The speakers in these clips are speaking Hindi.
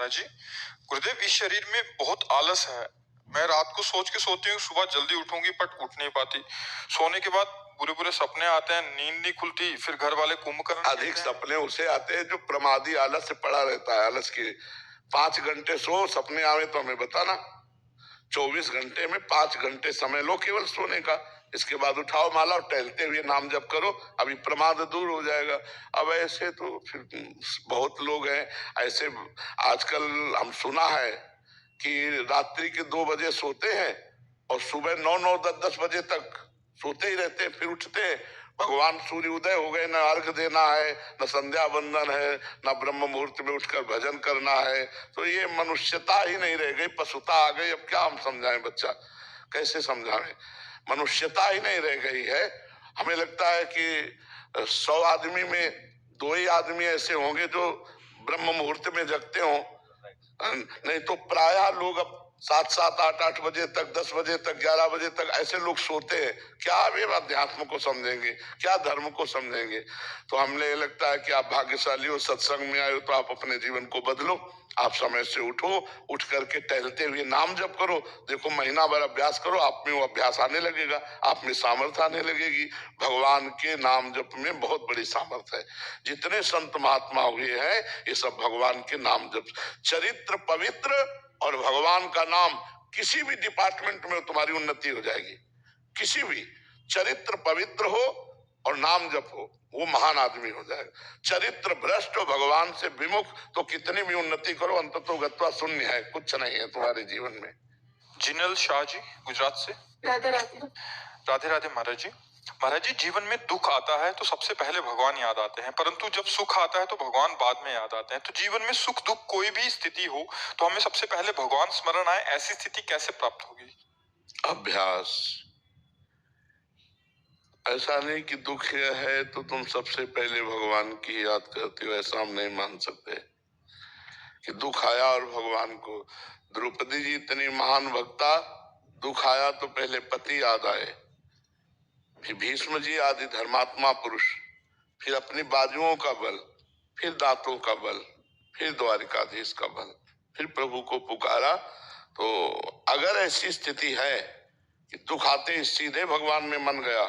महाराज जी। गुरुदेव, इस शरीर में बहुत आलस है। मैं रात को सोच के सोती हूँ सुबह जल्दी उठूंगी, बट उठ नहीं पाती। सोने के बाद बुरे बुरे सपने आते हैं, नींद नहीं खुलती। फिर घर वाले कुंभकर्ण अधिक सपने उसे आते हैं जो प्रमादी आलस से पड़ा रहता है। आलस के 5 घंटे सो, सपने आवे तो हमें बताना। 24 घंटे में 5 घंटे समय लो केवल सोने का। इसके बाद उठाओ माला और टहलते हुए नाम जप करो, अभी प्रमाद दूर हो जाएगा। अब ऐसे तो फिर बहुत लोग हैं ऐसे। आजकल हम सुना है कि रात्रि के 2 बजे सोते हैं और सुबह 9 10 बजे तक सोते ही रहते हैं, फिर उठते हैं। भगवान सूर्य उदय हो गए, न अर्घ देना है, न संध्या वंदन है, न ब्रह्म मुहूर्त में उठकर भजन करना है। तो ये मनुष्यता ही नहीं रह गई, पशुता आ गई। अब क्या हम समझाएं बच्चा, कैसे समझाएं? मनुष्यता ही नहीं रह गई है। हमें लगता है कि 100 आदमी में 2 ही आदमी ऐसे होंगे जो ब्रह्म मुहूर्त में जगते हों, नहीं तो प्रायः लोग अब 7 8 बजे तक, 10 बजे तक, 11 बजे तक ऐसे लोग सोते हैं। क्या वे अध्यात्म को समझेंगे, क्या धर्म को समझेंगे? तो हमें लगता है कि आप भाग्यशाली हो, सत्संग में आए हो, तो आप अपने जीवन को बदलो। आप समय से उठो, उठ करके टहलते हुए नाम जप करो। देखो महीना भर अभ्यास करो, आप में वो अभ्यास आने लगेगा, आप में सामर्थ्य आने लगेगी। भगवान के नाम जप में बहुत बड़ी सामर्थ्य है। जितने संत महात्मा हुए हैं ये सब भगवान के नाम जप, चरित्र पवित्र और भगवान का नाम, किसी भी डिपार्टमेंट में तुम्हारी उन्नति हो जाएगी। किसी भी, चरित्र पवित्र हो और नाम जप हो, वो महान आदमी हो जाएगा। चरित्र भ्रष्ट हो, भगवान से विमुख, तो कितनी भी उन्नति करो अंततः गत्वा शून्य है, कुछ नहीं है तुम्हारे जीवन में। जिनल शाह जी, गुजरात से। राधे राधे। राधे राधे महाराज जी। महाराज जी, जीवन में दुख आता है तो सबसे पहले भगवान याद आते हैं, परंतु जब सुख आता है तो भगवान बाद में याद आते हैं। तो जीवन में सुख दुख कोई भी स्थिति हो तो हमें सबसे पहले भगवान स्मरण आए, ऐसी स्थिति कैसे प्राप्त होगी? अभ्यास। ऐसा नहीं कि दुख है तो तुम सबसे पहले भगवान की याद करते हो, ऐसा हम नहीं मान सकते कि दुख आया और भगवान को। द्रौपदी जी इतनी महान भक्ता, दुख आया तो पहले पति याद आए, फिर भीष्म जी आदि धर्मात्मा पुरुष, फिर अपनी बाजुओं का बल, फिर दांतों का बल, फिर द्वारिकाधीश का बल, फिर प्रभु को पुकारा। तो अगर ऐसी स्थिति है कि दुख आते ही सीधे भगवान में मन गया,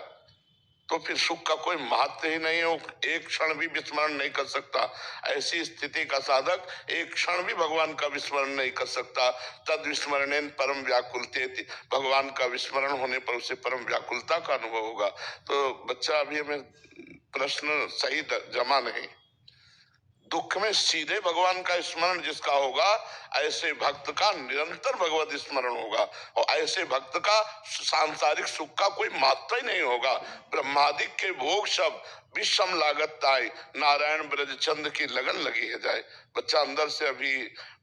तो फिर सुख का कोई महत्व ही नहीं हो, एक क्षण भी विस्मरण नहीं कर सकता। ऐसी स्थिति का साधक एक क्षण भी भगवान का विस्मरण नहीं कर सकता। तद विस्मरणेन परम व्याकुलते, भगवान का विस्मरण होने पर उसे परम व्याकुलता का अनुभव होगा। तो बच्चा, अभी हमें प्रश्न सही जमा नहीं। दुख में सीधे भगवान का स्मरण जिसका होगा, ऐसे भक्त का निरंतर भगवत स्मरण होगा, और ऐसे भक्त का सांसारिक सुख का कोई महत्व ही नहीं होगा। ब्रह्मादिक के भोग सब विषम लागत ताई, नारायण ब्रजचंद की लगन लगी है जाए। बच्चा अंदर से अभी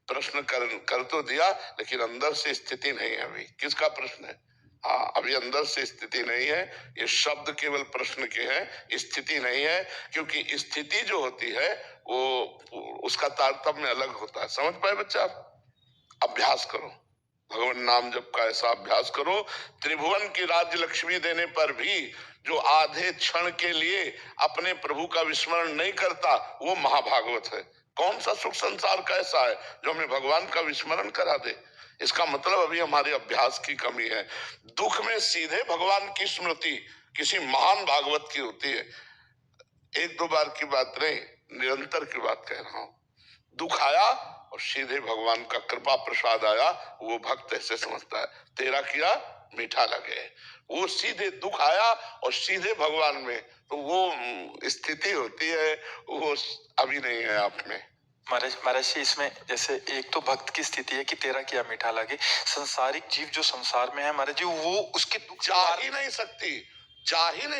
प्रश्न कर तो दिया, लेकिन अंदर से स्थिति नहीं है। अभी किसका प्रश्न है? हाँ, अभी अंदर से स्थिति नहीं है। ये शब्द केवल प्रश्न के हैं, स्थिति नहीं है। क्योंकि स्थिति जो होती है वो उसका तारतम्य अलग होता है। समझ पाए बच्चा? अभ्यास करो, भगवान नाम जप का ऐसा अभ्यास करो। त्रिभुवन की राज्य लक्ष्मी देने पर भी जो आधे क्षण के लिए अपने प्रभु का विस्मरण नहीं करता, वो महाभागवत है। कौन सा सुख संसार का ऐसा है जो हमें भगवान का विस्मरण करा दे? इसका मतलब अभी हमारे अभ्यास की कमी है। दुख में सीधे भगवान की स्मृति किसी महान भागवत की होती है। 1 2 बार की बात नहीं, निरंतर की बात कह रहा हूं। दुख आया और सीधे भगवान का कृपा प्रसाद आया, वो भक्त ऐसे समझता है तेरा किया मीठा लगे। वो सीधे दुख आया और सीधे भगवान में, तो वो स्थिति होती है, वो अभी नहीं है आप में। महाराज जी, इसमें जैसे एक तो भक्त की स्थिति है कि तेरा किया मीठा लगे। संसारिक जीव जो संसार में है महाराज जी, वो उसके दुख जा ही नहीं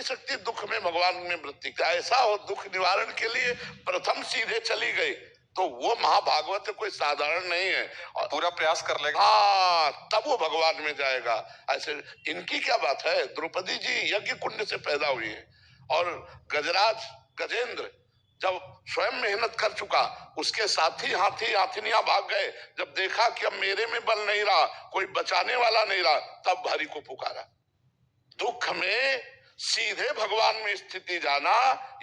सकती दुख में भगवान में वृत्ति। ऐसा हो दुख निवारण के लिए प्रथम सीधे चली गई, तो वो महाभागवत कोई साधारण नहीं है। और पूरा प्रयास कर लेगा, हाँ, तब वो भगवान में जाएगा। ऐसे इनकी क्या बात है? द्रौपदी जी यज्ञ कुंड से पैदा हुई है, और गजराज गजेंद्र जब स्वयं मेहनत कर चुका, उसके साथी हाथी हाथिनियां भाग गए। जब देखा कि अब मेरे में बल नहीं रहा, कोई बचाने वाला नहीं रहा, तब हरि को पुकारा। दुख में सीधे भगवान में स्थिति जाना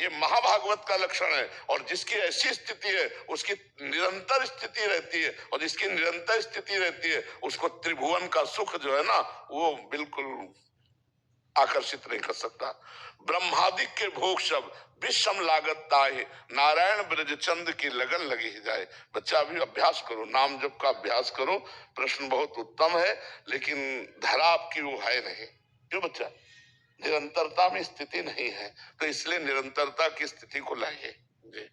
ये महाभागवत का लक्षण है। और जिसकी ऐसी स्थिति है उसकी निरंतर स्थिति रहती है, और जिसकी निरंतर स्थिति रहती है उसको त्रिभुवन का सुख जो है ना वो बिल्कुल आकर्षित नहीं कर सकता। ब्रह्मादि के भोग सब विषम लागत ताहि, नारायण ब्रज चंद की लगन लगी ही जाए। बच्चा अभी अभ्यास करो, नाम जप का अभ्यास करो। प्रश्न बहुत उत्तम है लेकिन धरा आपकी वो है नहीं। क्यों बच्चा? निरंतरता में स्थिति नहीं है, तो इसलिए निरंतरता की स्थिति को लाइए जी।